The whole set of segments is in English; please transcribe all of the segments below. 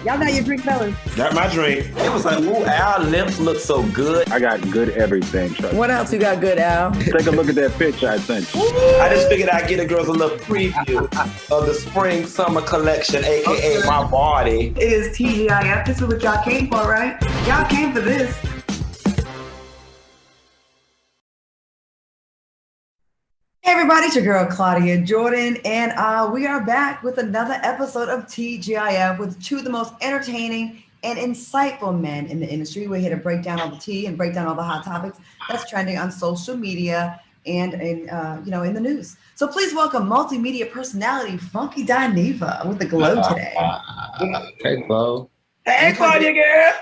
Y'all got your drink, fellas. Got my drink. It was like, ooh, our lips look so good. I got good everything. What else you got good, Al? Take a look at that picture I sent you. I just figured I'd get the girls a little preview of the spring summer collection, aka my body. It is TGIF. This is what y'all came for, right? Y'all came for this. Hey everybody, it's your girl Claudia Jordan, and we are back with another episode of TGIF with two of the most entertaining and insightful men in the industry. We're here to break down all the tea and break down all the hot topics that's trending on social media and in the news. So please welcome multimedia personality Funky Dineva with the glow today. Hey, Glow. Hey, Claudia, girl.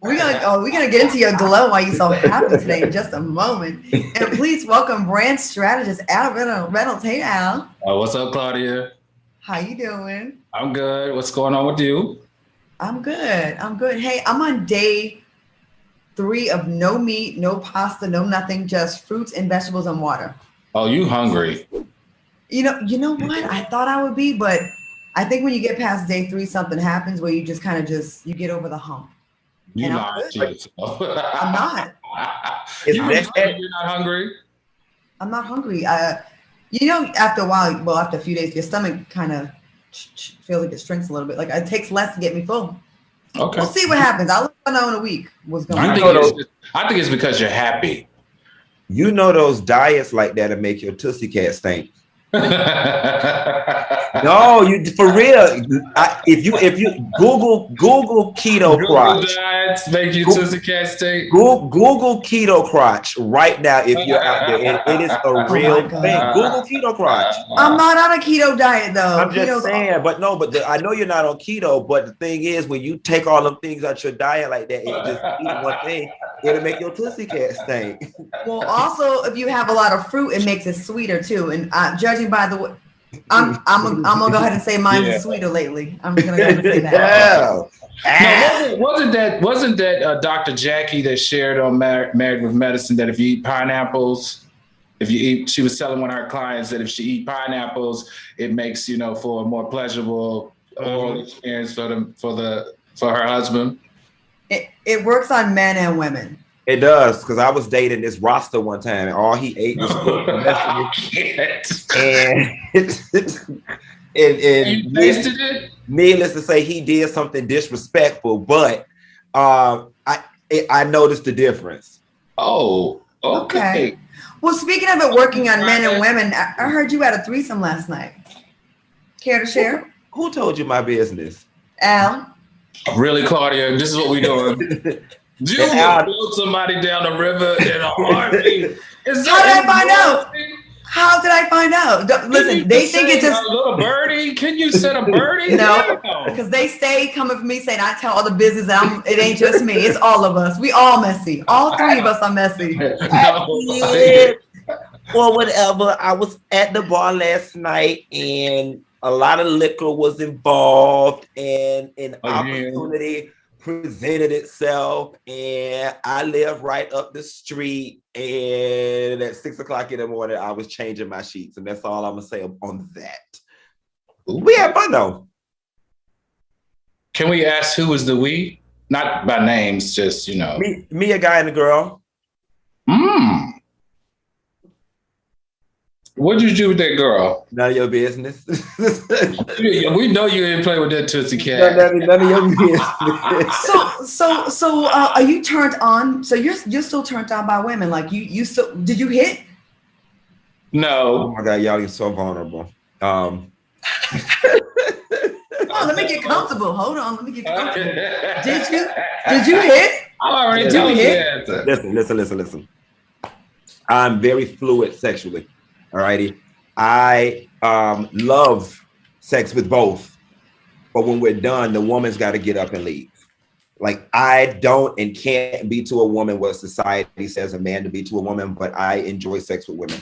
We're gonna get into your glow, why you're so happy today in just a moment. And please welcome brand strategist Al Reynolds. Hey, Al. What's up, Claudia? How you doing? I'm good. What's going on with you? I'm good. Hey, I'm on day 3 of no meat, no pasta, no nothing, just fruits and vegetables and water. Oh, you hungry? You know what? I thought I would be, but I think when you get past day 3, something happens where you just kind of you get over the hump. You not. I'm not. You're not hungry? I'm not hungry. After a while, well, after a few days, your stomach kind of feels like it shrinks a little bit. Like it takes less to get me full. Okay. We'll see what happens. I'll let you know in a week what's going on. I think it's because you're happy. You know those diets like that make your Tootsie Cat stink. No, you for real. If you Google keto crotch, diets make you Tootsie Cat stink. Google keto crotch right now. If you're out there, it is a real thing. Google keto crotch. I'm not on a keto diet though. I'm just saying, I know you're not on keto. But the thing is, when you take all them things out your diet like that, and just eat one thing, it'll make your Tootsie Cat stink. Well, also, if you have a lot of fruit, it makes it sweeter too. And judging by the way, I'm gonna go ahead and say mine is sweeter lately. I'm just gonna go ahead and say that. No, wasn't that Dr. Jackie that shared on Married with Medicine that if you eat pineapples, she was telling one of her clients that if she eat pineapples, it makes for a more pleasurable oral experience for her husband. It works on men and women. It does, because I was dating this roster one time, and all he ate was food. and you tasted it? Needless to say, he did something disrespectful, but I noticed the difference. Oh, okay. Well, speaking of it working on men and women, I heard you had a threesome last night. Care to share? Who told you my business? Al. Really, Claudia? This is what we doing. You build somebody down the river in a heartbeat. How did I find out? Listen, they think it's just a little birdie. Can you set a birdie? No, because they stay coming for me saying I tell all the business. It ain't just me. It's all of us. We all messy. All 3 of us are messy. Well, whatever. I was at the bar last night, and a lot of liquor was involved, and an opportunity presented itself, and I live right up the street, and at 6:00 in the morning I was changing my sheets, and that's all I'm gonna say on that. We had fun though. Can we ask who was the we? Not by names, just me, a guy and a girl. What did you do with that girl? None of your business. We know you didn't play with that Tootsie Cat. None of your business. So are you turned on? So you're still turned on by women? Like you still did you hit? No. Oh my God, y'all are so vulnerable. Oh, let me get comfortable. Hold on, let me get comfortable. Did you hit? I already told you that. Listen. I'm very fluid sexually. Alrighty. I love sex with both, but when we're done, the woman's got to get up and leave. Like I don't and can't be to a woman what society says a man to be to a woman, but I enjoy sex with women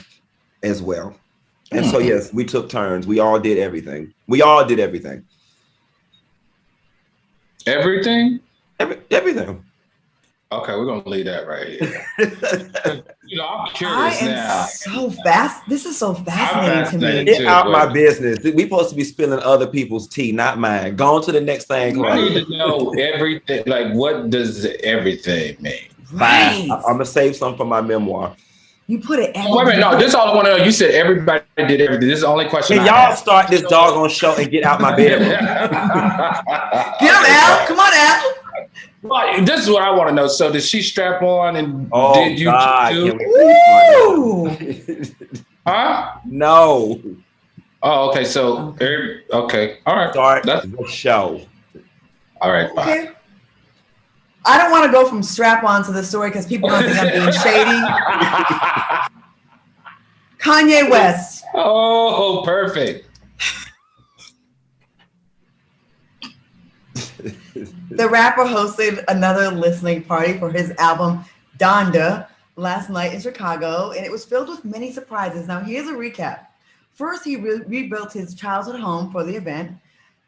as well. And so yes, we took turns. We all did everything. Everything? Everything. Okay, we're gonna leave that right here. I'm curious now. So fast. This is so fascinating to me. Get out my business. We supposed to be spilling other people's tea, not mine. Go on to the next thing. I need to know everything. Like, what does everything mean? Right. I'm gonna save some for my memoir. You put it. Wait a minute, no. This is all I want to know. You said everybody did everything. This is the only question. Can y'all start this doggone show and get out my bedroom? Get him, Al. Come on, Al. Well, this is what I want to know. So, did she strap on and did you do? Huh? No. Oh, okay. So, okay. All right. Start the show. All right. Fine. Okay. I don't want to go from strap on to the story because people don't think I'm being shady. Kanye West. Oh, perfect. The rapper hosted another listening party for his album Donda last night in Chicago, and it was filled with many surprises. Now, here's a recap. First, he rebuilt his childhood home for the event.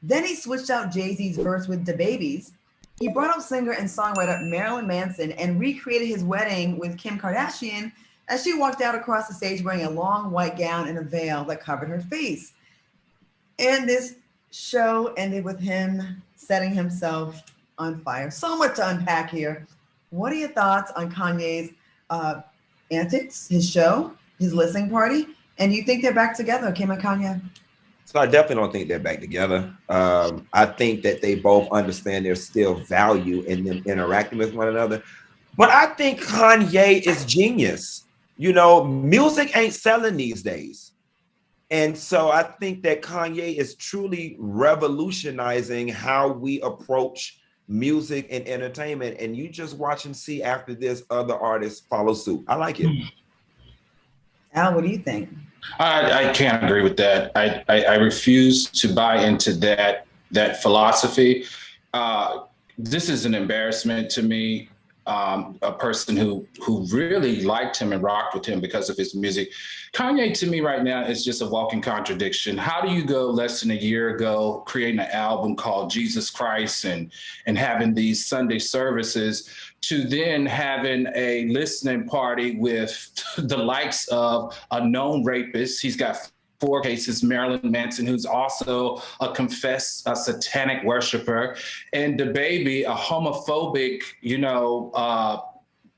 Then he switched out Jay-Z's verse with the Babies. He brought up singer and songwriter Marilyn Manson and recreated his wedding with Kim Kardashian as she walked out across the stage wearing a long white gown and a veil that covered her face. And this show ended with him setting himself on fire. So much to unpack here. What are your thoughts on Kanye's antics, his show, his listening party? And you think they're back together, Kim and Kanye? So I definitely don't think they're back together. I think that they both understand there's still value in them interacting with one another. But I think Kanye is genius. Music ain't selling these days. And so I think that Kanye is truly revolutionizing how we approach music and entertainment. And you just watch and see after this, other artists follow suit. I like it. Al, what do you think? I can't agree with that. I refuse to buy into that philosophy. This is an embarrassment to me. A person who really liked him and rocked with him because of his music. Kanye, to me right now, is just a walking contradiction. How do you go less than a year ago creating an album called Jesus Christ and having these Sunday services to then having a listening party with the likes of a known rapist? He's got 4 cases, Marilyn Manson, who's also a confessed satanic worshiper, and the baby, a homophobic,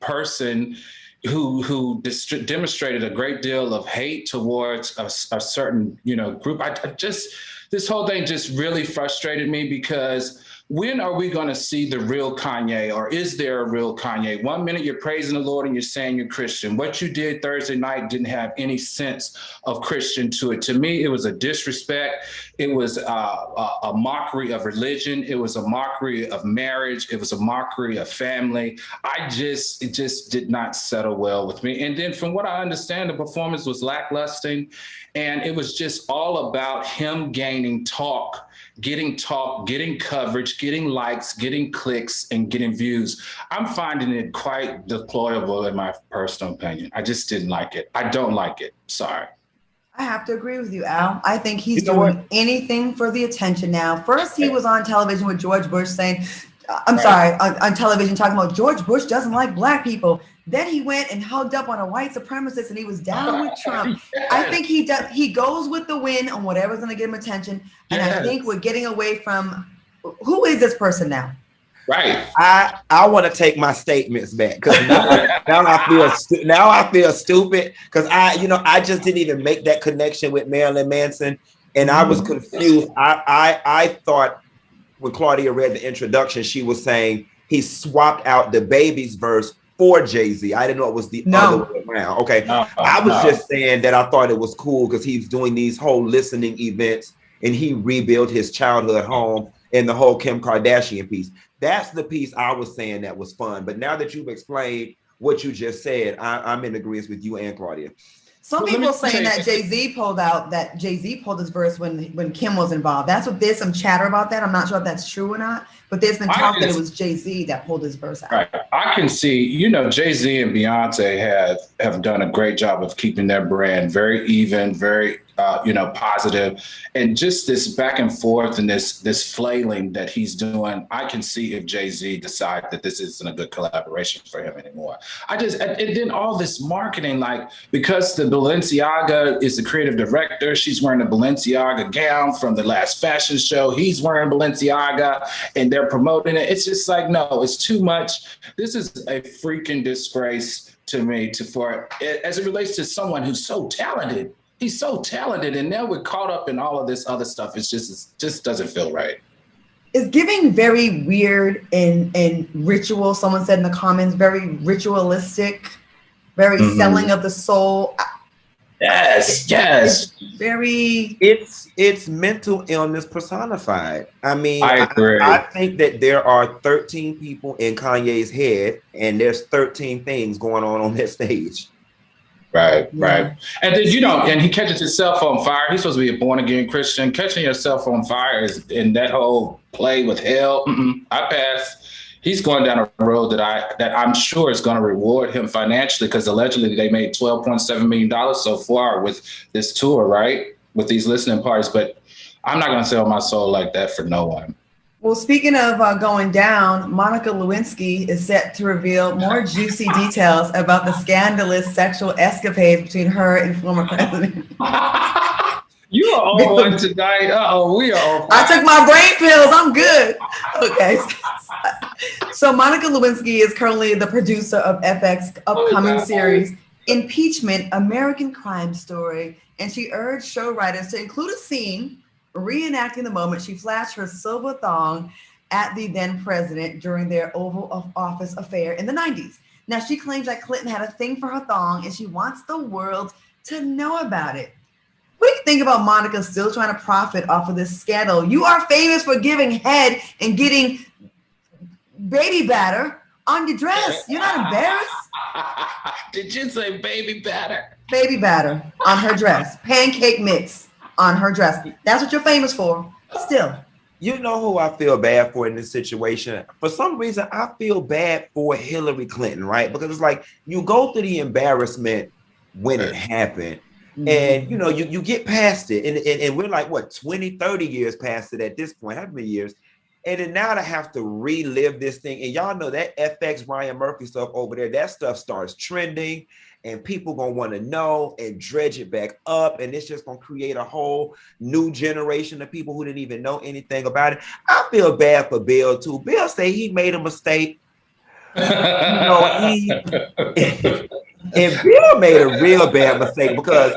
person who demonstrated a great deal of hate towards a certain, group. This whole thing just really frustrated me because when are we going to see the real Kanye, or is there a real Kanye? 1 minute you're praising the Lord and you're saying you're Christian. What you did Thursday night didn't have any sense of Christian to it. To me, it was a disrespect. It was a mockery of religion. It was a mockery of marriage. It was a mockery of family. It just did not settle well with me. And then from what I understand, the performance was lackluster, and it was just all about him gaining talk, getting coverage, getting likes, getting clicks, and getting views. I'm finding it quite deplorable in my personal opinion. I just didn't like it. I don't like it. Sorry. I have to agree with you, Al. I think he's doing anything for the attention now. First, he was on television with George Bush saying, on television talking about George Bush doesn't like black people. Then he went and hugged up on a white supremacist and he was down with Trump. Yes. I think he goes with the win on whatever's going to get him attention. And yes. I think we're getting away from, who is this person now? Right. I want to take my statements back because now I feel stupid because I just didn't even make that connection with Marilyn Manson, and I was confused. I thought when Claudia read the introduction, she was saying he swapped out the Baby's verse for Jay-Z. I didn't know it was the other way around. Okay, I was just saying that I thought it was cool because he's doing these whole listening events and he rebuilt his childhood home and the whole Kim Kardashian piece. That's the piece I was saying that was fun. But now that you've explained what you just said, I'm in agreement with you and Claudia. Some people saying that Jay-Z pulled his verse when Kim was involved. There's some chatter about that. I'm not sure if that's true or not, but there's been talk that it was Jay-Z that pulled his verse out. Right. I can see, Jay-Z and Beyonce have done a great job of keeping their brand very even, very positive, and just this back and forth and this flailing that he's doing. I can see if Jay-Z decide that this isn't a good collaboration for him anymore. And then all this marketing, like, because the Balenciaga is the creative director, she's wearing a Balenciaga gown from the last fashion show. He's wearing Balenciaga, and they're promoting it. It's just like, no, it's too much. This is a freaking disgrace to me, as it relates to someone who's so talented. He's so talented, and now we're caught up in all of this other stuff. It just doesn't feel right. It's giving very weird and ritual. Someone said in the comments, very ritualistic, very selling of the soul. Yes. It's mental illness personified. I mean, I agree. I think that there are 13 people in Kanye's head, and there's 13 things going on that stage. Right. And then, and he catches himself on fire. He's supposed to be a born again Christian. Catching yourself on fire is in that whole play with hell. I pass. He's going down a road that I'm sure is going to reward him financially, because allegedly they made $12.7 million so far with this tour, right? With these listening parties. But I'm not going to sell my soul like that for no one. Well, speaking of going down, Monica Lewinsky is set to reveal more juicy details about the scandalous sexual escapades between her and former president. You are on one tonight. We are on. I took my brain pills. I'm good. Okay. So Monica Lewinsky is currently the producer of FX's upcoming series, Impeachment: American Crime Story, and she urged show writers to include a scene reenacting the moment she flashed her silver thong at the then president during their Oval Office affair in the 90s. Now, she claims that Clinton had a thing for her thong, and she wants the world to know about it. What do you think about Monica still trying to profit off of this scandal? You are famous for giving head and getting baby batter on your dress. You're not embarrassed? Did you say baby batter? Baby batter on her dress. Pancake mix on her dress. That's what you're famous for. Still. You know who I feel bad for in this situation? For some reason, I feel bad for Hillary Clinton, right? Because it's like you go through the embarrassment when it happened. And you get past it. And we're like, what, 20, 30 years past it at this point, how many years? And then now to have to relive this thing. And y'all know that FX Ryan Murphy stuff over there, that stuff starts trending. And people gonna want to know and dredge it back up, and it's just gonna create a whole new generation of people who didn't even know anything about it. I feel bad for Bill too. Bill say he made a mistake. And Bill made a real bad mistake, because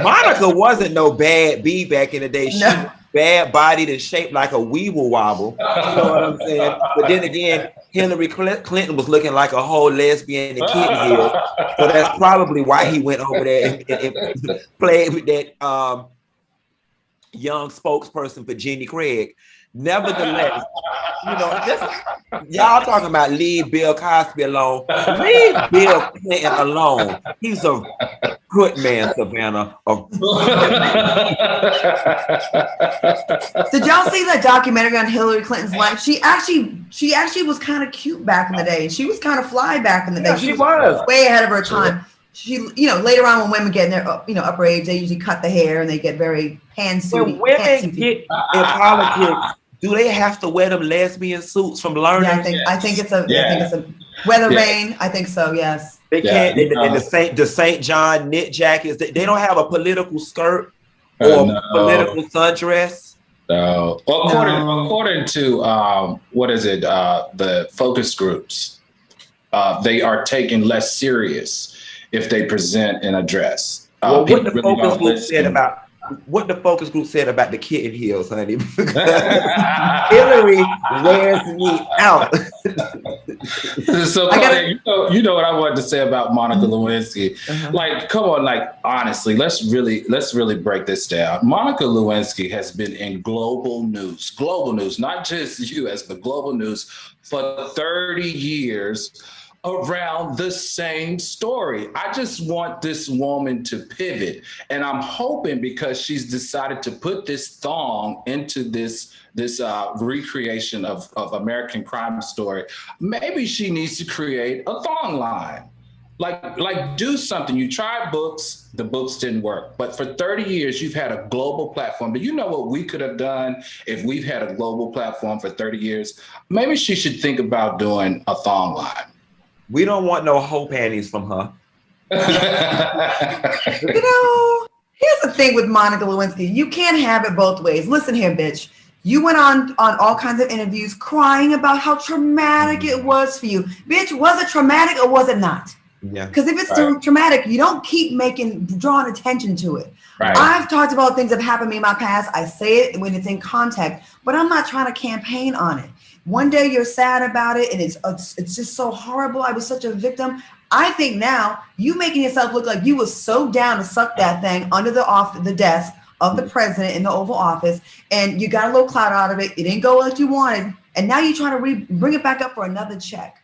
Monica wasn't no bad B back in the day. She was bad bodied and shaped like a weeble wobble. You know what I'm saying? But then again, Hillary Clinton was looking like a whole lesbian and kitten heel. So that's probably why he went over there and played with that young spokesperson for Jenny Craig. Nevertheless, y'all talking about leave Bill Cosby alone. Leave Bill Clinton alone. He's a good man, Savannah. Did y'all see that documentary on Hillary Clinton's life? She actually was kind of cute back in the day. She was kind of fly back in the day. Yeah, she was way ahead of her time. She, later on when women get in their, upper age, they usually cut the hair and they get very pantsuity. When women get in politics, do they have to wear them lesbian suits from Learning? Yeah, I think it's a weather vane. I think so. Yes. They can't. And the St. John knit jackets. They don't have a political skirt or political sundress. No. Well, according to the focus groups, they are taken less serious if they present in a dress. What the focus group said about the kitten heels, honey, because Hillary wears me out. So, Claudia, you know what I wanted to say about Monica Lewinsky. Like, come on, like, honestly, let's really break this down. Monica Lewinsky has been in global news, not just U.S., but global news for 30 years. Around the same story. I just want this woman to pivot. And I'm hoping, because she's decided to put this thong into this recreation of American Crime Story, maybe she needs to create a thong line. Like do something. You tried books, the books didn't work. But for 30 years, you've had a global platform. Do you know what we could have done if we've had a global platform for 30 years? Maybe she should think about doing a thong line. We don't want no hoe panties from her. You know, here's the thing with Monica Lewinsky. You can't have it both ways. Listen here, bitch. You went on all kinds of interviews crying about how traumatic it was for you. Bitch, was it traumatic or was it not? Yeah. Because if it's traumatic, you don't keep drawing attention to it. Right. I've talked about things that happened to me in my past. I say it when it's in context, but I'm not trying to campaign on it. One day you're sad about it and it's just so horrible. I was such a victim. I think now you making yourself look like you was so down to suck that thing under the desk of the president in the Oval Office, and you got a little clout out of it. It didn't go like you wanted, and now you're trying to bring it back up for another check.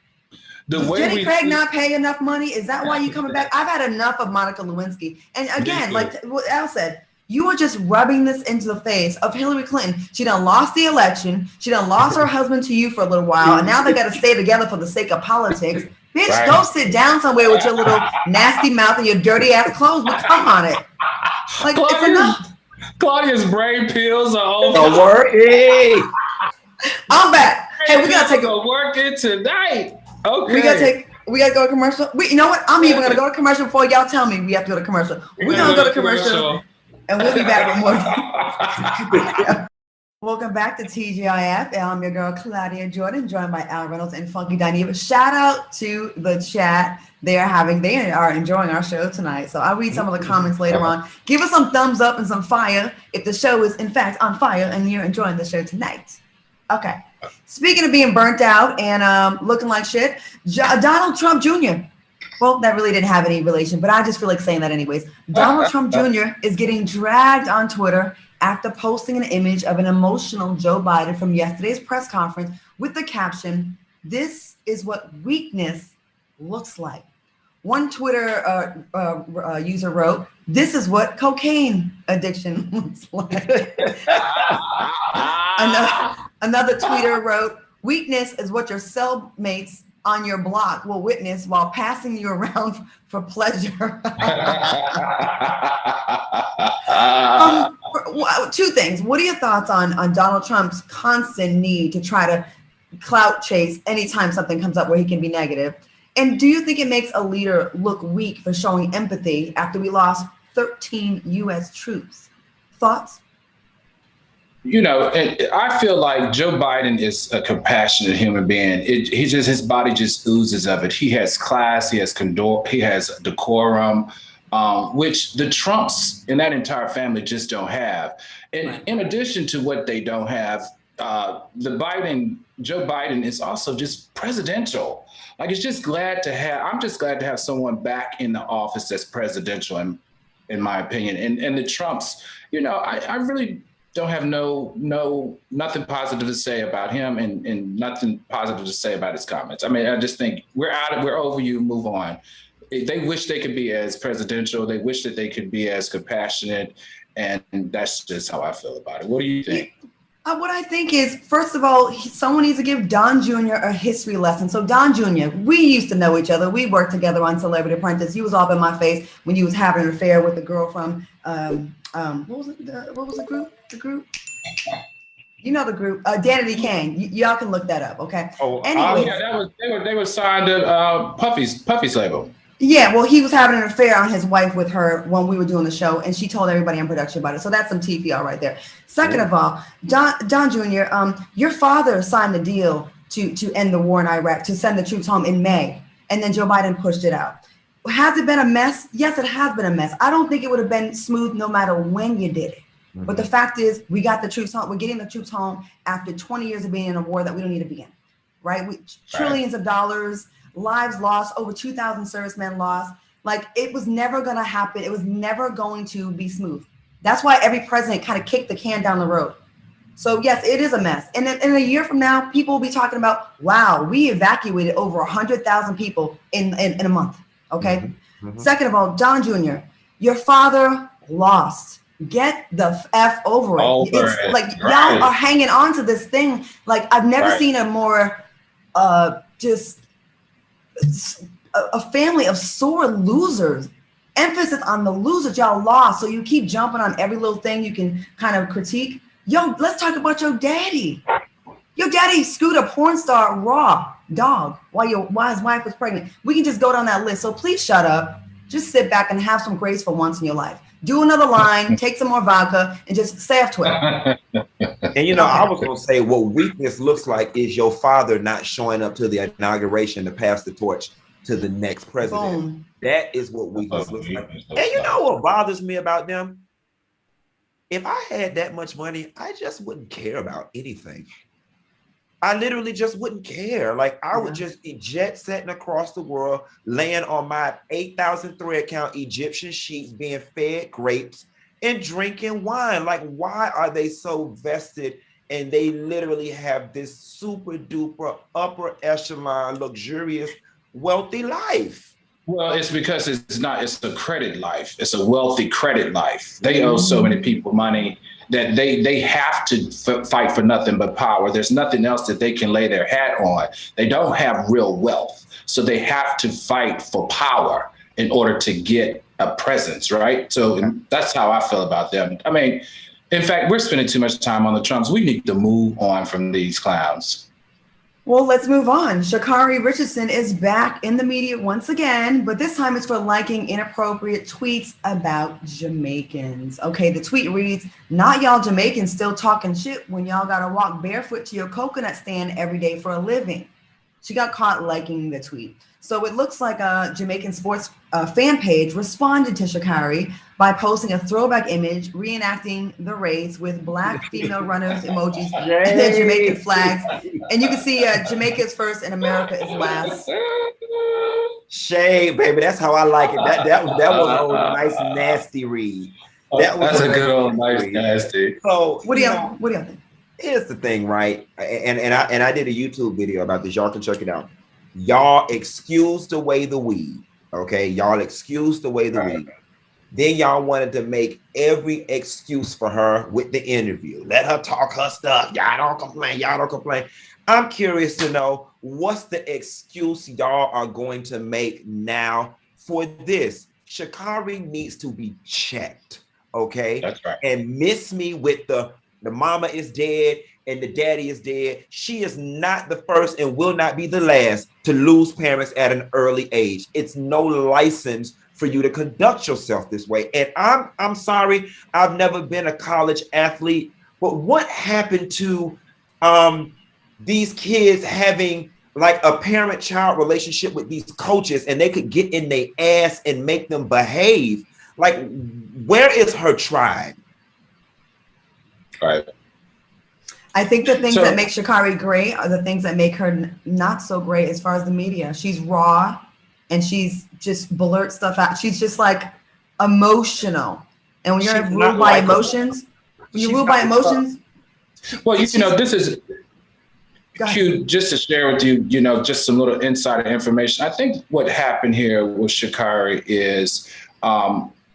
Does Jenny Craig not pay enough money? Is that why you coming back? I've had enough of Monica Lewinsky. And again, like what Al said, you are just rubbing this into the face of Hillary Clinton. She done lost the election. She done lost her husband to you for a little while, and now they got to stay together for the sake of politics. Bitch, go sit down somewhere with your little nasty mouth and your dirty ass clothes. But come on it. Like, it's enough. Claudia's brain pills are over. Working. I'm back. Hey, we gotta take a working tonight. Okay. We gotta go to commercial. You know what? I'm even gonna go to commercial before y'all tell me we have to go to commercial. We're gonna go to commercial and we'll be back with more. Welcome back to TGIF. I'm your girl Claudia Jordan, joined by Al Reynolds and Funky Dineva. Shout out to the chat. They are enjoying our show tonight. So I'll read some of the comments later on. Give us some thumbs up and some fire if the show is in fact on fire and you're enjoying the show tonight. Okay. Speaking of being burnt out and looking like shit, Donald Trump Jr. Well, that really didn't have any relation, but I just feel like saying that anyways. Donald Trump Jr. is getting dragged on Twitter after posting an image of an emotional Joe Biden from yesterday's press conference with the caption, "This is what weakness looks like." One Twitter user wrote, "This is what cocaine addiction looks like." Another tweeter wrote, "Weakness is what your cellmates on your block will witness while passing you around for pleasure." Two things. What are your thoughts on Donald Trump's constant need to try to clout chase anytime something comes up where he can be negative? And do you think it makes a leader look weak for showing empathy after we lost 13 U.S. troops? Thoughts? You know, I feel like Joe Biden is a compassionate human being. His body just oozes of it. He has class, he has decorum, which the Trumps and that entire family just don't have. And in addition to what they don't have, Joe Biden is also just presidential. Like, I'm just glad to have someone back in the office that's presidential, in my opinion. And the Trumps, you know, I really don't have nothing positive to say about him and nothing positive to say about his comments. I mean, I just think we're over you, move on. They wish they could be as presidential. They wish that they could be as compassionate. And that's just how I feel about it. What do you think? What I think is, first of all, someone needs to give Don Jr. a history lesson. So Don Jr., we used to know each other. We worked together on Celebrity Apprentice. He was all in my face when you was having an affair with the girl from, what was the group? The group? You know the group, Danity Kane. Y'all can look that up, okay? Anyways, they were signed to Puffy's label. Yeah, well, he was having an affair on his wife with her when we were doing the show, and she told everybody in production about it. So that's some tea for y'all right there. Second of all, Don Jr., your father signed the deal to end the war in Iraq, to send the troops home in May, and then Joe Biden pushed it out. Has it been a mess? Yes, it has been a mess. I don't think it would have been smooth no matter when you did it. Mm-hmm. But the fact is, we got the troops home. We're getting the troops home after 20 years of being in a war that we don't need to be in, right? Trillions of dollars, lives lost, over 2,000 servicemen lost. Like, it was never going to happen. It was never going to be smooth. That's why every president kind of kicked the can down the road. So yes, it is a mess. And in a year from now, people will be talking about, wow, we evacuated over 100,000 people in a month. Okay. Mm-hmm. Mm-hmm. Second of all, Don Jr., your father lost. Get the F over it. It's like, y'all are hanging on to this thing. Like, I've never seen a more a family of sore losers. Emphasis on the losers. Y'all lost, so you keep jumping on every little thing you can kind of critique. Yo, let's talk about your daddy. Your daddy screwed a porn star raw dog while his wife was pregnant. We can just go down that list. So please shut up. Just sit back and have some grace for once in your life. Do another line, take some more vodka, and just stay off Twitter. And you know, I was gonna say what weakness looks like is your father not showing up to the inauguration to pass the torch to the next president. Boom. That is what weakness looks like. And you know what bothers me about them? If I had that much money, I just wouldn't care about anything. I literally just wouldn't care. Like I would just be jet setting across the world, laying on my 8,000 thread count Egyptian sheets, being fed grapes and drinking wine. Like, why are they so vested? And they literally have this super duper upper echelon, luxurious, wealthy life. Well, it's because it's a credit life. It's a wealthy credit life. They owe so many people money that they have to fight for nothing but power. There's nothing else that they can lay their hat on. They don't have real wealth. So they have to fight for power in order to get a presence, right? So that's how I feel about them. I mean, in fact, we're spending too much time on the Trumps. We need to move on from these clowns. Well, let's move on. Sha'Carri Richardson is back in the media once again, but this time it's for liking inappropriate tweets about Jamaicans. Okay, the tweet reads, "Not y'all Jamaicans still talking shit when y'all gotta walk barefoot to your coconut stand every day for a living." She got caught liking the tweet. So it looks like a Jamaican sports fan page responded to Sha'Carri by posting a throwback image reenacting the race with black female runners emojis and then Jamaican flags. And you can see Jamaica's first and America is last. Shade, baby. That's how I like it. That was an old nice nasty read. That's a good old nice nasty. So what do y'all think? Here's the thing, right? And I did a YouTube video about this. Y'all can check it out. Y'all excuse the way the weed. Okay, y'all excuse the way the weed. Then y'all wanted to make every excuse for her with the interview. Let her talk her stuff. Y'all don't complain. Y'all don't complain. I'm curious to know what's the excuse y'all are going to make now for this. Sha'Carri needs to be checked. Okay, that's right. And miss me with the mama is dead and the daddy is dead. She is not the first and will not be the last to lose parents at an early age. It's no license for you to conduct yourself this way. And I'm sorry, I've never been a college athlete, but what happened to these kids having like a parent-child relationship with these coaches and they could get in their ass and make them behave? Like, where is her tribe? Right. I think the things that make Sha'Carri great are the things that make her not so great as far as the media. She's raw and she's just blurt stuff out. She's just like emotional. And when you're ruled by emotions, well, you know, this is cute just to share with you, you know, just some little insider information. I think what happened here with Sha'Carri is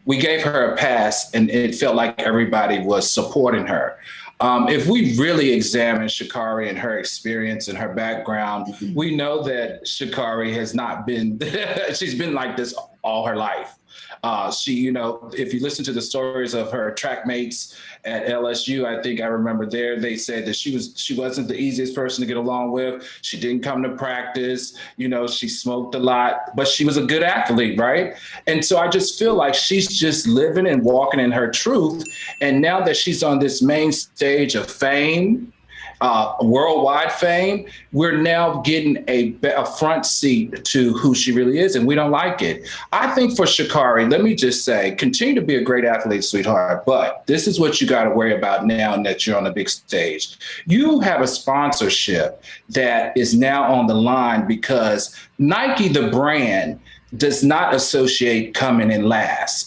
we gave her a pass and it felt like everybody was supporting her. If we really examine Sha'Carri and her experience and her background, we know that Sha'Carri has not been, she's been like this all her life. She, you know, if you listen to the stories of her track mates at LSU, I think I remember they said that she wasn't the easiest person to get along with. She didn't come to practice, you know, she smoked a lot, but she was a good athlete, right? And so I just feel like she's just living and walking in her truth. And now that she's on this main stage of fame, worldwide fame, we're now getting a front seat to who she really is, and we don't like it. I think for Sha'Carri, let me just say, continue to be a great athlete, sweetheart, but this is what you got to worry about now that you're on the big stage. You have a sponsorship that is now on the line because Nike, the brand, does not associate coming in last.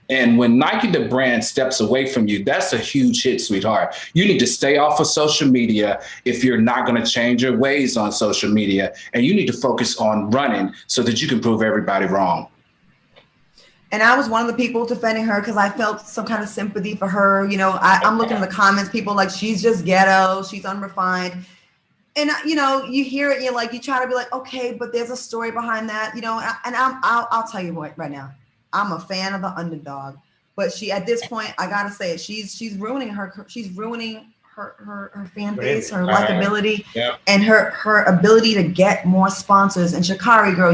And when Nike, the brand, steps away from you, that's a huge hit, sweetheart. You need to stay off of social media if you're not going to change your ways on social media. And you need to focus on running so that you can prove everybody wrong. And I was one of the people defending her because I felt some kind of sympathy for her. You know, I'm looking at the comments, people like, she's just ghetto, she's unrefined. And you hear it, you try to be like, okay, but there's a story behind that, I'll tell you what, right now, I'm a fan of the underdog, but she, at this point, I gotta say it, she's ruining her fan base, her likability, and her ability to get more sponsors. And Sha'Carri, girl,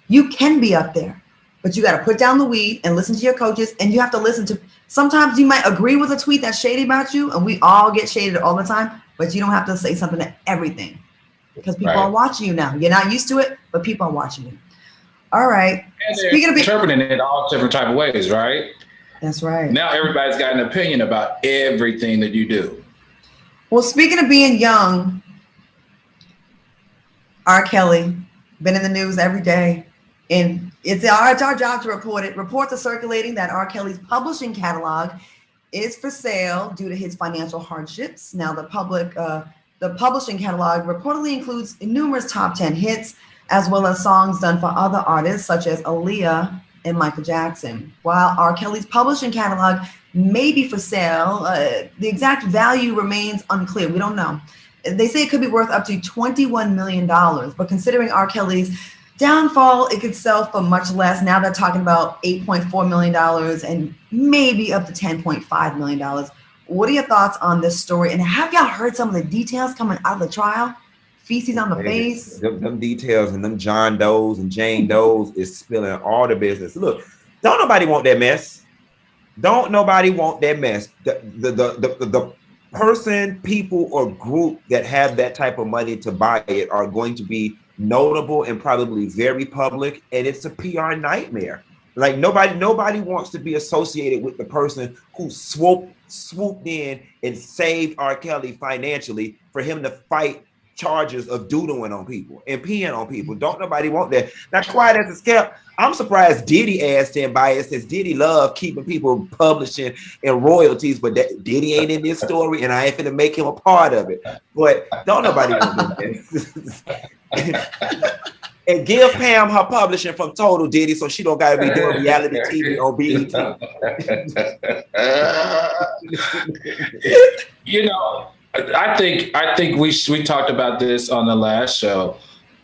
you can be up there, but you got to put down the weed and listen to your coaches, and you have to listen to. Sometimes you might agree with a tweet that's shady about you, and we all get shaded all the time. But you don't have to say something to everything, because people are watching you now. You're not used to it, but people are watching you. All right. And speaking of interpreting it all different type of ways, right? That's right. Now everybody's got an opinion about everything that you do. Well, speaking of being young, R. Kelly, been in the news every day. And it's our job to report it. Reports are circulating that R. Kelly's publishing catalog is for sale due to his financial hardships. Now, the publishing catalog reportedly includes numerous top 10 hits, as well as songs done for other artists such as Aaliyah and Michael Jackson. While R. Kelly's publishing catalog may be for sale, the exact value remains unclear. We don't know. They say it could be worth up to $21 million, but considering R. Kelly's downfall, it could sell for much less. Now they're talking about $8.4 million and maybe up to $10.5 million. What are your thoughts on this story? And have y'all heard some of the details coming out of the trial? Feces on the face. Them details and them John Does and Jane Does is spilling all the business. Look, don't nobody want that mess. Don't nobody want that mess. The person, people, or group that have that type of money to buy it are going to be notable and probably very public, and it's a PR nightmare. Like nobody wants to be associated with the person who swooped in and saved R. Kelly financially for him to fight charges of doodling on people and peeing on people. Don't nobody want that. Now, quiet as it's kept, I'm surprised Diddy asked him by it, since Diddy love keeping people publishing and royalties, but that Diddy ain't in this story, and I ain't finna make him a part of it. But don't nobody want that. And give Pam her publishing from Total, Diddy, so she don't gotta be doing reality TV on BET. I think we talked about this on the last show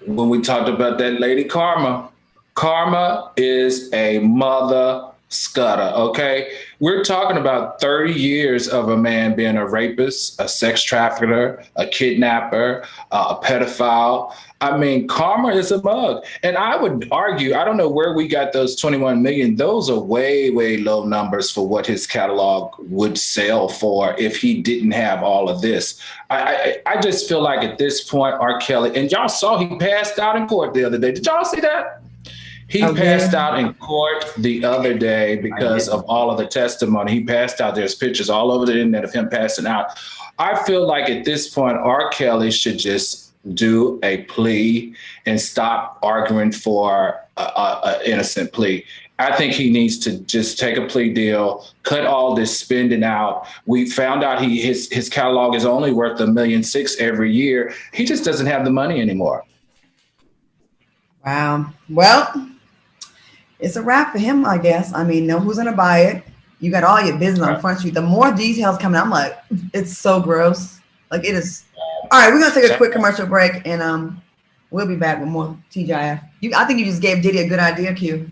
when we talked about that lady Karma. Karma is a mother scudder, okay? We're talking about 30 years of a man being a rapist, a sex trafficker, a kidnapper, a pedophile. I mean, Karma is a mug. And I would argue, I don't know where we got those 21 million. Those are way, way low numbers for what his catalog would sell for if he didn't have all of this. I just feel like at this point, R. Kelly, and y'all saw he passed out in court the other day. Did y'all see that? He passed out in court the other day because of all of the testimony. He passed out. There's pictures all over the internet of him passing out. I feel like at this point, R. Kelly should just do a plea and stop arguing for an innocent plea. I think he needs to just take a plea deal, cut all this spending out. We found out his catalog is only worth $1.6 million every year. He just doesn't have the money anymore. Wow. Well, it's a wrap for him, I guess. I mean, know who's gonna buy it. You got all your business on Front Street. The more details coming, I'm like, it's so gross. Like, it is. All right, we're gonna take a quick commercial break, and we'll be back with more TGIF. I think you just gave Diddy a good idea, Q.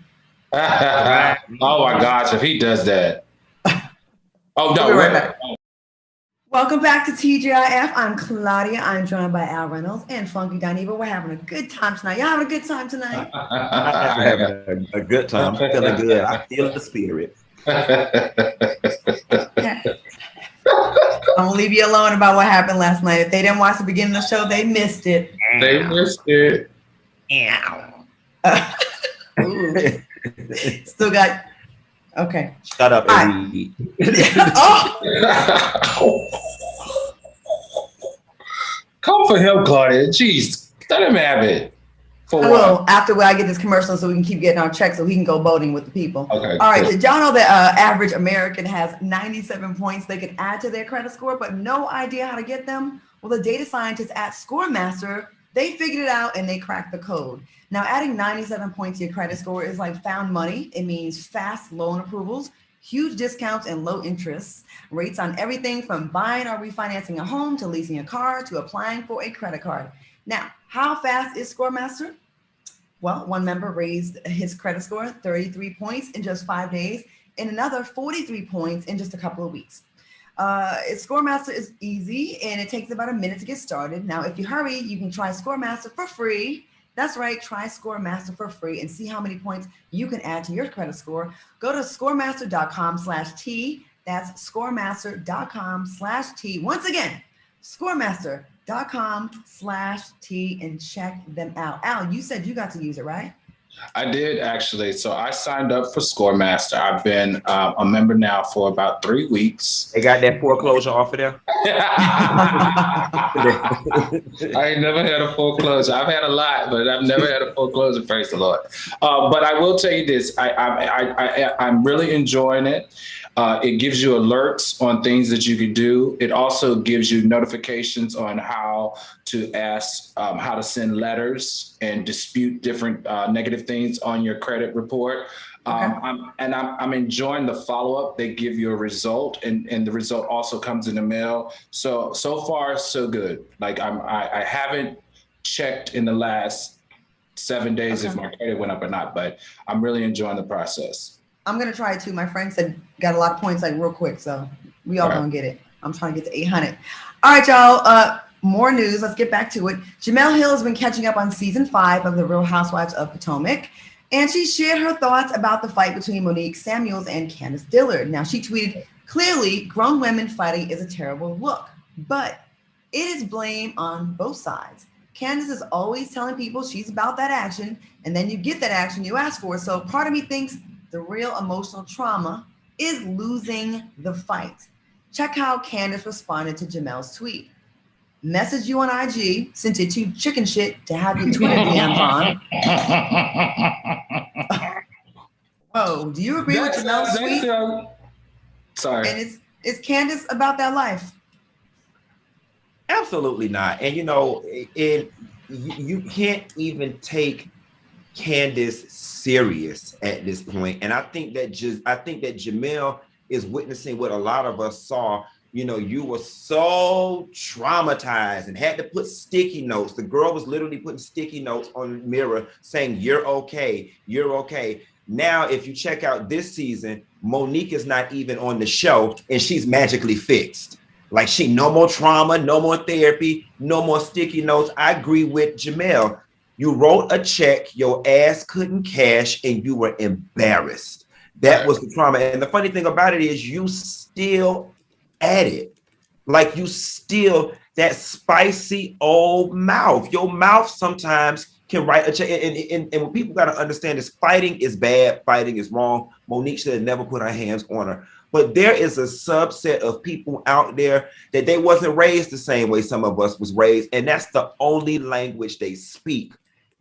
Oh my gosh, if he does that. Oh no, we'll be right back. Welcome back to TGIF. I'm Claudia. I'm joined by Al Reynolds and Funky Dineva. We're having a good time tonight. Y'all having a good time tonight? I'm having a good time. I'm feeling good. I feel the spirit. Okay. I'm gonna leave you alone about what happened last night. If they didn't watch the beginning of the show, they missed it. They missed it. Still got. Okay. Shut up, Eddie. Come for him, Claudia. Jeez, let him have it. Well, after I get this commercial, so we can keep getting our checks, so we can go voting with the people. Okay. All right. Did y'all know that average American has 97 points they could add to their credit score, but no idea how to get them? Well, the data scientists at ScoreMaster, they figured it out and they cracked the code. Now, adding 97 points to your credit score is like found money. It means fast loan approvals, huge discounts and low interest rates on everything from buying or refinancing a home to leasing a car to applying for a credit card. Now, how fast is ScoreMaster? Well, one member raised his credit score 33 points in just 5 days, and another 43 points in just a couple of weeks. ScoreMaster is easy, and it takes about a minute to get started. Now, if you hurry, you can try ScoreMaster for free. That's right, try ScoreMaster for free and see how many points you can add to your credit score. Go to scoremaster.com/T. That's scoremaster.com/T. Once again, scoremaster.com/T, and check them out. Al, you said you got to use it, right? I did actually. So I signed up for ScoreMaster. I've been a member now for about 3 weeks. They got that foreclosure offer there? I ain't never had a foreclosure. I've had a lot, but I've never had a foreclosure, praise the Lord. But I will tell you this, I'm really enjoying it. It gives you alerts on things that you can do. It also gives you notifications on how to ask, how to send letters and dispute different negative things on your credit report. I'm enjoying the follow-up. They give you a result, and the result also comes in the mail. So far, so good. Like I haven't checked in the last 7 days if my credit went up or not, but I'm really enjoying the process. I'm going to try it too. My friend said got a lot of points like real quick. So we all going to get it. I'm trying to get to 800. All right, y'all. More news. Let's get back to it. Jemele Hill has been catching up on season 5 of The Real Housewives of Potomac. And she shared her thoughts about the fight between Monique Samuels and Candace Dillard. Now, she tweeted, clearly, grown women fighting is a terrible look, but it is blame on both sides. Candace is always telling people she's about that action, and then you get that action you ask for. So part of me thinks the real emotional trauma is losing the fight. Check how Candace responded to Jemele's tweet. Message you on IG, sent it to chicken shit to have your Twitter DMs on. Whoa, do you agree with Jemele's tweet? Sorry. And is Candace about that life? Absolutely not. And you can't even take Candace serious at this point. And I think that Jemele is witnessing what a lot of us saw. You were so traumatized and had to put sticky notes. The girl was literally putting sticky notes on the mirror saying, "You're okay, you're okay." Now, if you check out this season, Monique is not even on the show and she's magically fixed. Like no more trauma, no more therapy, no more sticky notes. I agree with Jemele. You wrote a check, your ass couldn't cash, and you were embarrassed. That was the trauma. And the funny thing about it is you still at it. Like you still, that spicy old mouth. Your mouth sometimes can write a check. And what people got to understand is fighting is bad. Fighting is wrong. Monique should have never put her hands on her. But there is a subset of people out there that they wasn't raised the same way some of us was raised. And that's the only language they speak.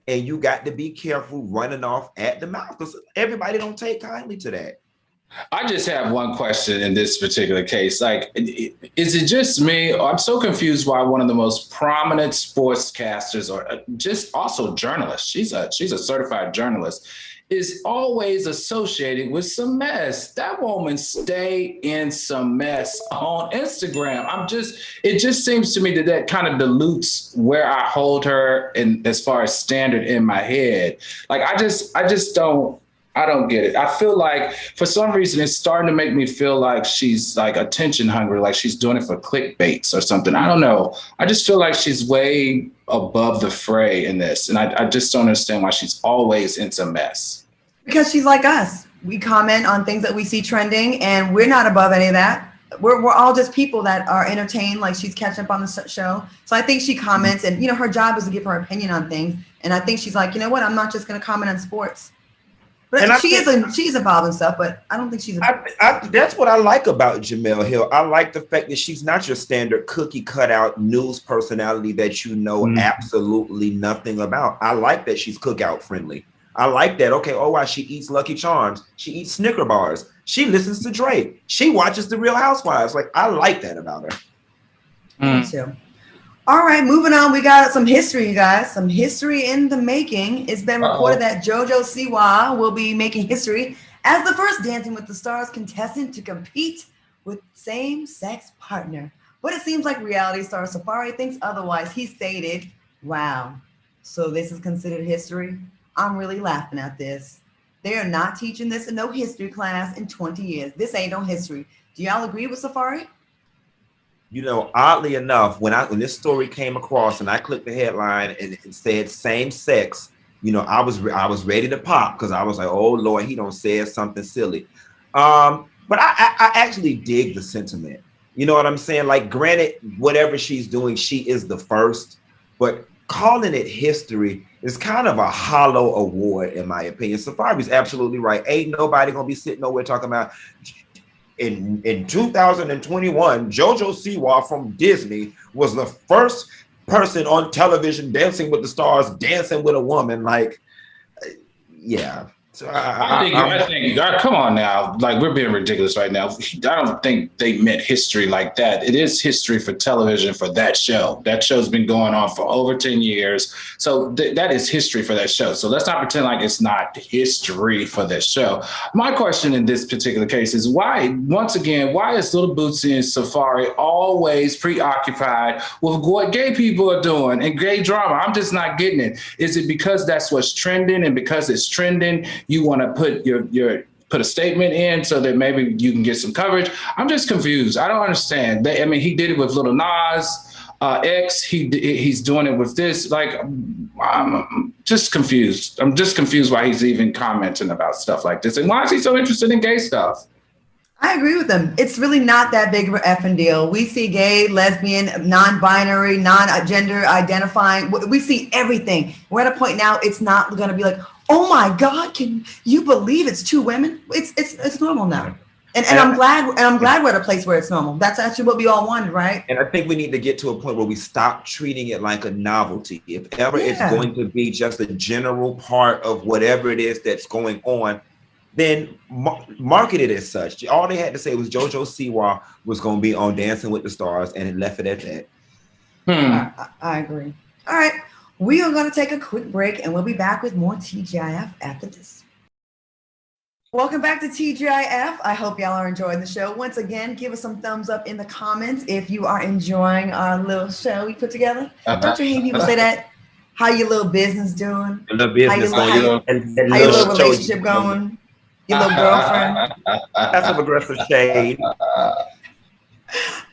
And you got to be careful running off at the mouth because everybody don't take kindly to that. I just have one question in this particular case. Like, is it just me? I'm so confused why one of the most prominent sportscasters, or just also journalist, she's a certified journalist, is always associated with some mess. That woman stay in some mess on Instagram. It just seems to me that kind of dilutes where I hold her in as far as standard in my head. Like, I don't get it. I feel like for some reason it's starting to make me feel like she's like attention hungry, like she's doing it for clickbaits or something. I don't know. I just feel like she's way above the fray in this. And I just don't understand why she's always in some mess. Because she's like us. We comment on things that we see trending and we're not above any of that. We're all just people that are entertained, like she's catching up on the show. So I think she comments and, her job is to give her opinion on things. And I think she's like, you know what? I'm not just going to comment on sports. But she's involved in stuff, but I don't think she's. That's what I like about Jemele Hill. I like the fact that she's not your standard cookie cutout news personality that you know absolutely nothing about. I like that she's cookout friendly. I like that. Okay, wow, she eats Lucky Charms. She eats Snicker bars. She listens to Drake. She watches The Real Housewives. Like, I like that about her. Me too. All right, moving on. We got some history, you guys. Some history in the making. It's been reported that Jojo Siwa will be making history as the first Dancing with the Stars contestant to compete with same-sex partner. But it seems like reality star Safaree thinks otherwise. He stated, wow, so this is considered history? I'm really laughing at this. They are not teaching this in no history class in 20 years. This ain't no history. Do y'all agree with Safaree? You know, oddly enough, when this story came across and I clicked the headline and it said same sex, you know, I was ready to pop because I was like, oh Lord, he don't say something silly. But I actually dig the sentiment. You know what I'm saying? Like, granted, whatever she's doing, she is the first, but calling it history is kind of a hollow award, in my opinion. Safaree's absolutely right. Ain't nobody gonna be sitting nowhere talking about in 2021, Jojo Siwa from Disney was the first person on television dancing with the stars, dancing with a woman. Like, yeah. So I think, come on now, like we're being ridiculous right now. I don't think they meant history like that. It is history for television for that show. That show's been going on for over 10 years. So that is history for that show. So let's not pretend like it's not history for that show. My question in this particular case is why, once again, why is Little Bootsy and Safaree always preoccupied with what gay people are doing and gay drama? I'm just not getting it. Is it because that's what's trending, and because it's trending, you want to put a statement in so that maybe you can get some coverage? I'm just confused. I don't understand. I mean, he did it with Little Nas X. He's doing it with this. Like, I'm just confused. I'm just confused why he's even commenting about stuff like this, and why is he so interested in gay stuff? I agree with them. It's really not that big of an effing deal. We see gay, lesbian, non-binary, non-gender identifying. We see everything. We're at a point now. It's not going to be like, oh my God, can you believe it's two women? It's normal now. And I'm glad we're at a place where it's normal. That's actually what we all wanted, right? And I think we need to get to a point where we stop treating it like a novelty. If ever it's going to be just a general part of whatever it is that's going on, then market it as such. All they had to say was Jojo Siwa was going to be on Dancing with the Stars, and it left it at that. I agree. All right. We are going to take a quick break, and we'll be back with more TGIF after this. Welcome back to TGIF. I hope y'all are enjoying the show. Once again, give us some thumbs up in the comments if you are enjoying our little show we put together. Don't you hate people say that? How your little business doing? The business how your little relationship going? Your little girlfriend? That's some aggressive shade.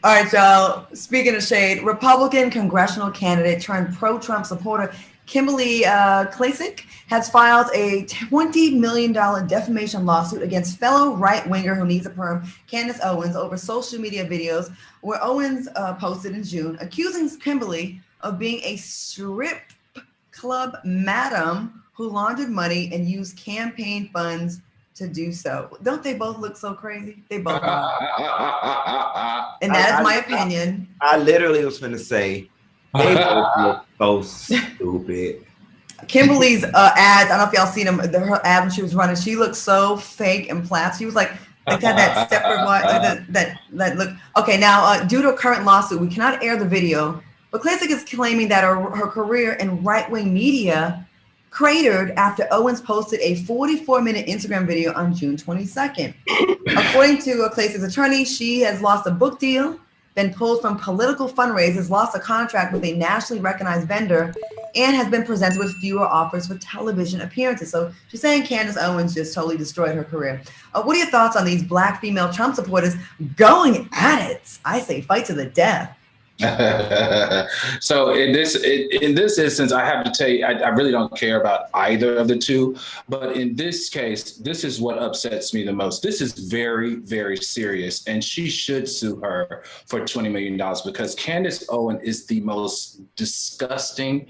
All right, y'all. Speaking of shade, Republican congressional candidate turned pro-Trump supporter Kimberly Klacik has filed a $20 million defamation lawsuit against fellow right-winger who needs a perm, Candace Owens, over social media videos where Owens posted in June accusing Kimberly of being a strip club madam who laundered money and used campaign funds to do so. Don't they both look so crazy? They both are. And that is my opinion. I literally was going to say, they both look so stupid. Kimberly's ads, I don't know if y'all seen them, her ad when she was running, she looked so fake and flat. She was like had that separate one, that look. Okay, now due to a current lawsuit, we cannot air the video, but Klacik is claiming that her career in right-wing media cratered after Owens posted a 44-minute Instagram video on June 22nd. According to Klacik's attorney, she has lost a book deal, been pulled from political fundraisers, lost a contract with a nationally recognized vendor, and has been presented with fewer offers for television appearances. So she's saying Candace Owens just totally destroyed her career. What are your thoughts on these Black female Trump supporters going at it? I say fight to the death. So in this instance, I have to tell you, I really don't care about either of the two. But in this case, this is what upsets me the most. This is very, very serious, and she should sue her for $20 million because Candace Owens is the most disgusting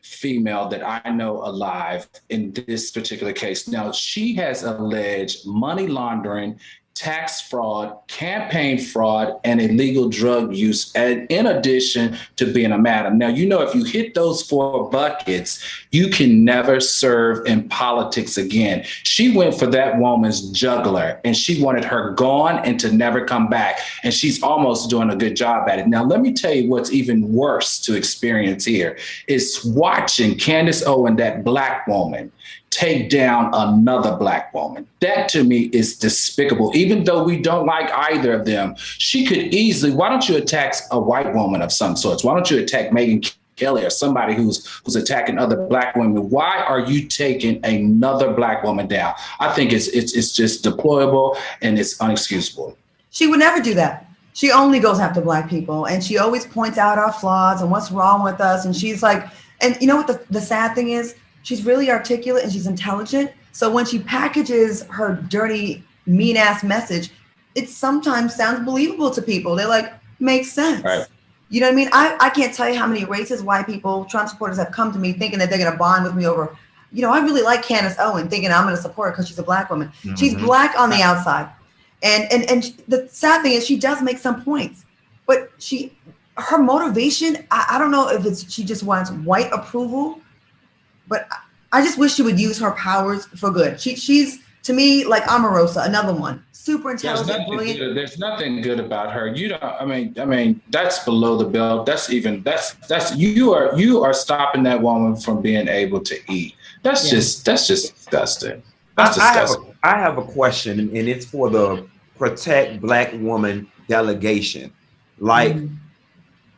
female that I know alive in this particular case. Now, she has alleged money laundering, tax fraud, campaign fraud, and illegal drug use, and in addition to being a madam. Now, you know, if you hit those 4 buckets, you can never serve in politics again. She went for that woman's jugular, and she wanted her gone and to never come back. And she's almost doing a good job at it. Now, let me tell you what's even worse to experience here is watching Candace Owens, that Black woman, take down another Black woman. That to me is despicable. Even though we don't like either of them, she could easily, why don't you attack a white woman of some sorts? Why don't you attack Megyn Kelly or somebody who's attacking other Black women? Why are you taking another Black woman down? I think it's just deplorable and it's unexcusable. She would never do that. She only goes after Black people, and she always points out our flaws and what's wrong with us. And she's like, and you know what the sad thing is? She's really articulate and she's intelligent. So when she packages her dirty, mean ass message, it sometimes sounds believable to people. They're like, makes sense. Right. You know what I mean? I can't tell you how many racist white people, Trump supporters, have come to me thinking that they're going to bond with me over, you know, I really like Candace Owen, thinking I'm going to support her because she's a Black woman. Mm-hmm. She's Black on the outside. And the sad thing is she does make some points, but her motivation, I don't know if it's she just wants white approval, but I just wish she would use her powers for good. She's to me like Omarosa, another one. Super intelligent, brilliant. There's nothing good about her. You don't. I mean, that's below the belt. That's you are stopping that woman from being able to eat. That's just disgusting. That's disgusting. I have a question, and it's for the Protect Black Woman delegation. Like,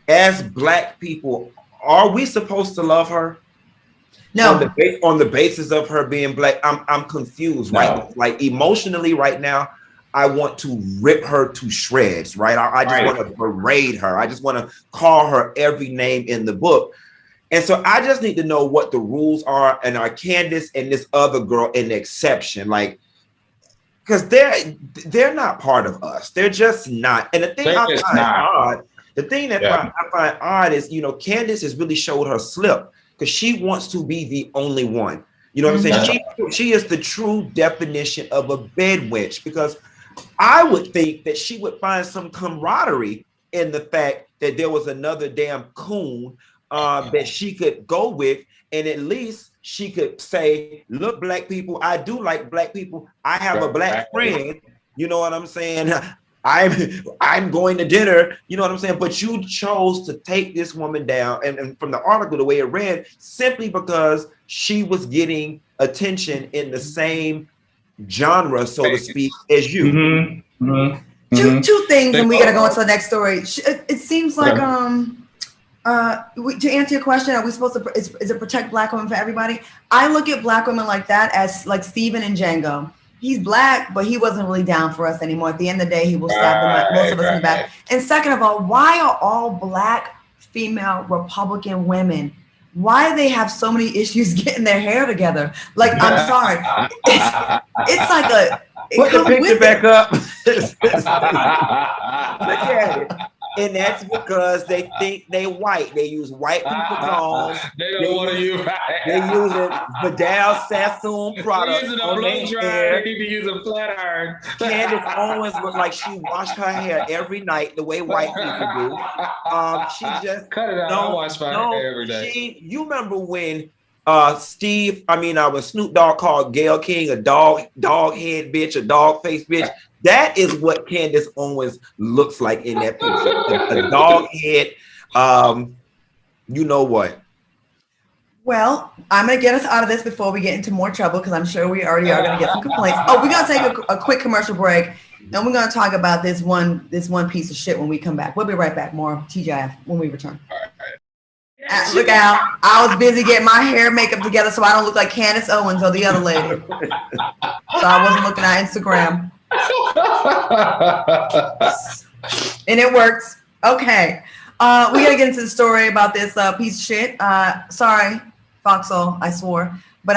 as Black people, are we supposed to love her? No. On the basis of her being Black, I'm confused. No. Right, like emotionally, right now, I want to rip her to shreds, right? I just want to berate her. I just want to call her every name in the book. And so I just need to know what the rules are, and are Candace and this other girl an exception? Like, because they're not part of us. They're just not. And the thing I find odd is, you know, Candace has really showed her slip because she wants to be the only one. You know what I'm saying? She is the true definition of a bedwench, because I would think that she would find some camaraderie in the fact that there was another damn coon that she could go with, and at least she could say, look, Black people, I do like Black people. I have a Black friend. You know what I'm saying? I'm going to dinner. You know what I'm saying? But you chose to take this woman down, and from the article, the way it read, simply because she was getting attention in the same genre, so to speak, as you. Mm-hmm. Mm-hmm. Two things, and we gotta go into the next story. It seems like to answer your question, are we supposed to? Is it protect Black women for everybody? I look at Black women like that as like Steven and Django. He's Black, but he wasn't really down for us anymore. At the end of the day, he will stab most of us in the back. And second of all, why are all Black female Republican women? Why do they have so many issues getting their hair together? Like, I'm sorry. It's like a... Put the picture back up. Look at it. And that's because they think they white. They use white people combs. They don't want to use. They using Vidal Sassoon products on their hair. They need to use a flat iron. Candace Owens looked like she washed her hair every night the way white people do. She just cut it out. I wash my hair every day. You remember when when Snoop Dogg called Gayle King a dog head bitch, a dog face bitch? That is what Candace Owens looks like in that picture. A dog head. You know what? Well, I'm going to get us out of this before we get into more trouble, because I'm sure we already are going to get some complaints. Oh, we're going to take a quick commercial break, and we're going to talk about this one piece of shit when we come back. We'll be right back. More TGIF when we return. Look out. I was busy getting my hair makeup together so I don't look like Candace Owens or the other lady. So I wasn't looking at Instagram. And it works. Okay. We gotta get into the story about this piece of shit. Sorry, Foxhole, I swore, but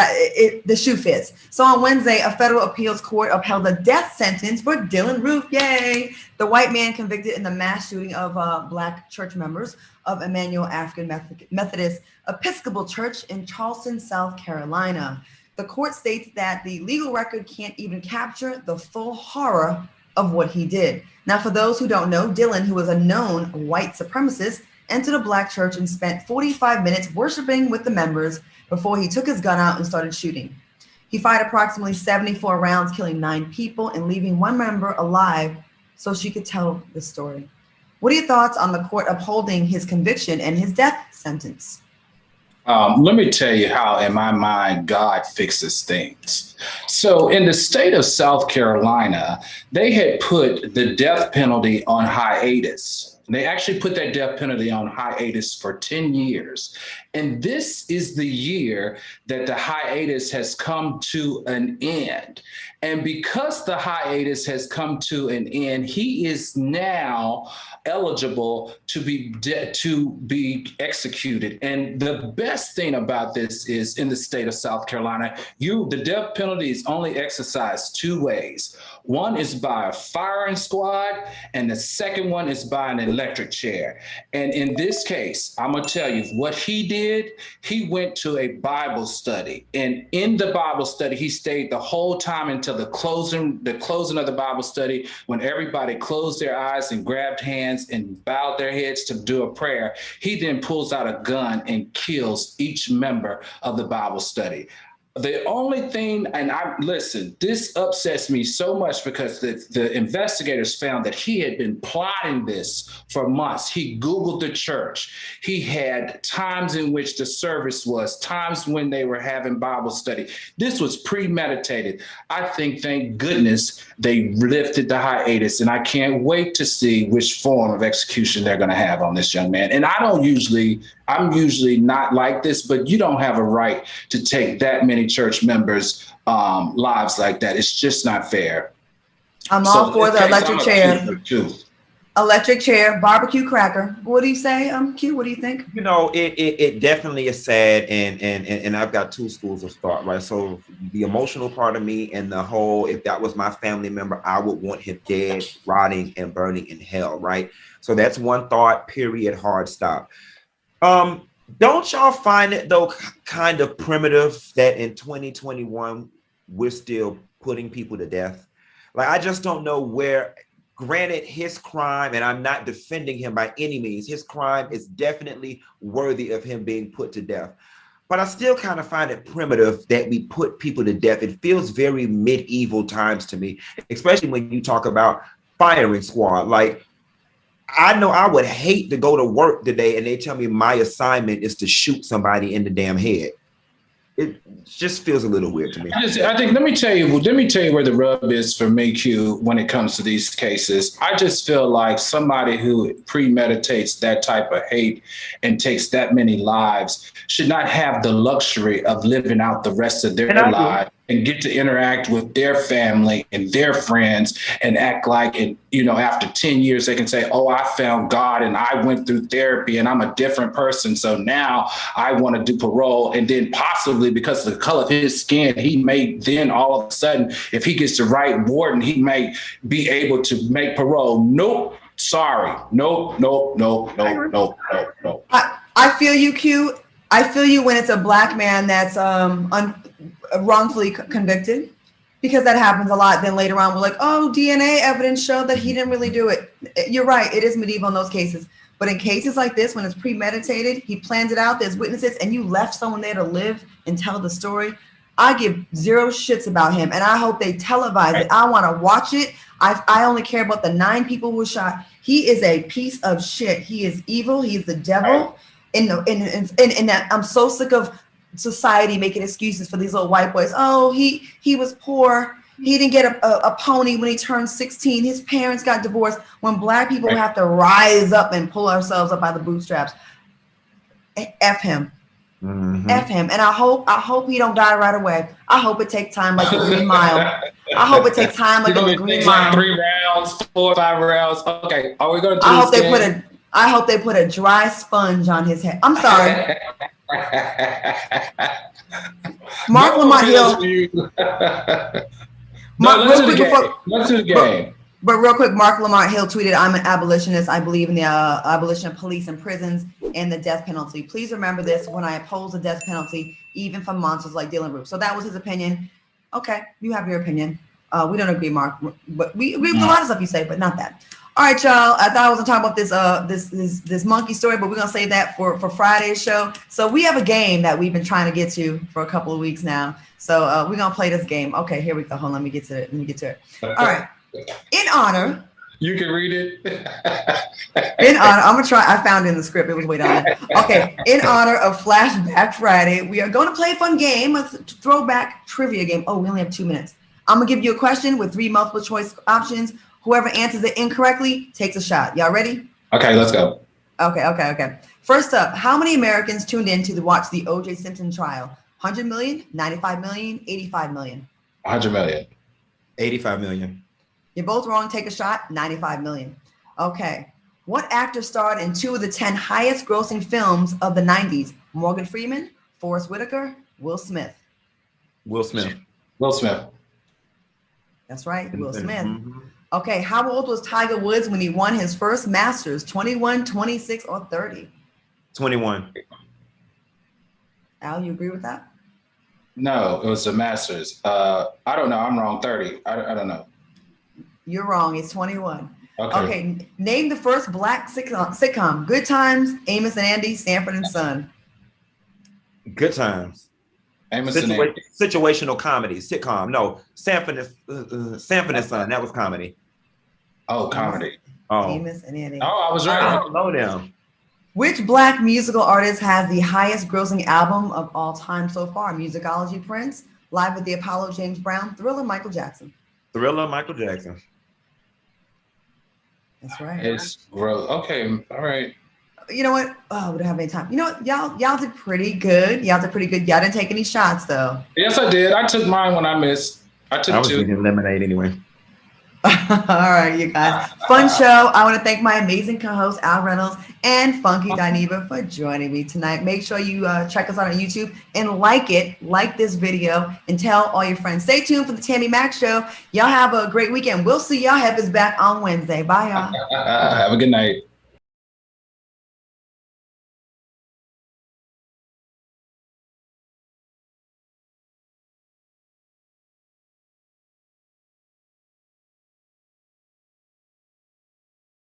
the shoe fits. So on Wednesday, a federal appeals court upheld a death sentence for Dylan Roof. Yay! The white man convicted in the mass shooting of Black church members of Emmanuel African Methodist Episcopal Church in Charleston, South Carolina. The court states that the legal record can't even capture the full horror of what he did. Now, for those who don't know, Dylan, who was a known white supremacist, entered a Black church and spent 45 minutes worshiping with the members before he took his gun out and started shooting. He fired approximately 74 rounds, killing 9 people and leaving one member alive so she could tell the story. What are your thoughts on the court upholding his conviction and his death sentence? Let me tell you how, in my mind, God fixes things. So, in the state of South Carolina, they had put the death penalty on hiatus. They actually put that death penalty on hiatus for 10 years. And this is the year that the hiatus has come to an end. And because the hiatus has come to an end, he is now eligible to be executed. And the best thing about this is, in the state of South Carolina, the death penalty is only exercised two ways. One is by a firing squad, and the second one is by an electric chair. And in this case, I'm gonna tell you what he did. He went to a Bible study, and in the Bible study, he stayed the whole time until the closing of the Bible study, when everybody closed their eyes and grabbed hands and bowed their heads to do a prayer. He then pulls out a gun and kills each member of the Bible study. The only thing, listen, this upsets me so much because the investigators found that he had been plotting this for months. He Googled the church. He had times in which the service was, times when they were having Bible study. This was premeditated. I think, thank goodness, they lifted the hiatus, and I can't wait to see which form of execution they're going to have on this young man. And I'm usually not like this, but you don't have a right to take that many church members' lives like that. It's just not fair. I'm all for the electric chair. Electric chair, barbecue cracker. What do you say, Q? What do you think? You know, it definitely is sad, and I've got two schools of thought, right? So the emotional part of me, and the whole, if that was my family member, I would want him dead, rotting, and burning in hell, right? So that's one thought, period, hard stop. Don't y'all find it, though, kind of primitive that in 2021 we're still putting people to death? Like, I just don't know where. Granted, his crime, and I'm not defending him by any means, his crime is definitely worthy of him being put to death. But I still kind of find it primitive that we put people to death. It feels very medieval times to me, especially when you talk about firing squad. Like, I know I would hate to go to work today and they tell me my assignment is to shoot somebody in the damn head. It just feels a little weird to me. I think, let me tell you where the rub is for me, Q, when it comes to these cases. I just feel like somebody who premeditates that type of hate and takes that many lives should not have the luxury of living out the rest of their lives and get to interact with their family and their friends and act like, and after 10 years, they can say, oh, I found God and I went through therapy and I'm a different person. So now I want to do parole. And then possibly because of the color of his skin, he may then all of a sudden, if he gets the right warden, he may be able to make parole. Nope. Sorry. Nope. I feel you, Q. I feel you when it's a black man that's wrongfully convicted, because that happens a lot. Then later on, we're like, oh, DNA evidence showed that he didn't really do it. You're right. It is medieval in those cases. But in cases like this, when it's premeditated, he plans it out, there's witnesses, and you left someone there to live and tell the story, I give zero shits about him. And I hope they televise it. I want to watch it. I only care about the 9 people who were shot. He is a piece of shit. He is evil. He is the devil. In that, I'm so sick of society making excuses for these little white boys. Oh, he was poor. He didn't get a pony when he turned 16. His parents got divorced. When black people have to rise up and pull ourselves up by the bootstraps. F him. Mm-hmm. F him. And I hope he don't die right away. I hope it takes time like the Green Mile. I hope it takes time like the Green Mile. 3 rounds, 4 or 5 rounds. Okay, are we going to do I hope they put a dry sponge on his head. I'm sorry. Mark Lamont Hill. Let's do the game. But real quick, Mark Lamont Hill tweeted, I'm an abolitionist. I believe in the abolition of police and prisons and the death penalty. Please remember this when I oppose the death penalty, even for monsters like Dylan Roof. So that was his opinion. Okay, you have your opinion. We don't agree, Mark, but we agree with a lot of stuff you say, but not that. All right, y'all. I thought I was gonna talk about this monkey story, but we're gonna save that for Friday's show. So we have a game that we've been trying to get to for a couple of weeks now. So we're gonna play this game. Okay, here we go. Hold on, let me get to it. All right. In honor You can read it. In honor, I'm gonna try. I found it in the script. It was way down there. Okay. In honor of Flashback Friday, we are going to play a fun game, a throwback trivia game. Oh, we only have 2 minutes. I'm gonna give you a question with 3 multiple choice options. Whoever answers it incorrectly takes a shot. Y'all ready? Okay, let's go. Okay. First up, how many Americans tuned in to watch the O.J. Simpson trial? 100 million, 95 million, 85 million. 100 million. 85 million. You're both wrong. Take a shot. 95 million. Okay. What actor starred in 2 of the 10 highest grossing films of the 90s? Morgan Freeman, Forrest Whitaker, Will Smith. Will Smith. Will Smith. That's right. Will Smith. Mm-hmm. Okay. How old was Tiger Woods when he won his first Masters? 21, 26, or 30? 21. Al, you agree with that? No, it was the Masters. I don't know. I'm wrong. 30. I don't know. You're wrong. It's 21. Okay. Name the first Black sitcom. Good Times, Amos and Andy, Sanford and Son. Good Times. Amos and Andy. Situational comedy. Sitcom. No, Sanford and Son. That was comedy. Oh, comedy. Oh. Amos and Andy. Oh, I was I right. don't know them. Which Black musical artist has the highest grossing album of all time so far? Musicology, Prince, Live with the Apollo, James Brown, Thriller, Michael Jackson. Thriller, Michael Jackson. That's right. It's gross. Okay. All right. You know what? Oh, we don't have any time. You know what? Y'all did pretty good. Y'all didn't take any shots though. Yes, I did. I took mine when I missed. I I took was 2. drinking lemonade anyway. All right, you guys. Fun show. I want to thank my amazing co-host Al Reynolds and Funky Dineva for joining me tonight. Make sure you check us out on YouTube and like this video, and tell all your friends. Stay tuned for the Tammy Mack Show. Y'all have a great weekend. We'll see y'all heifers back on Wednesday. Bye, y'all. Have a good night.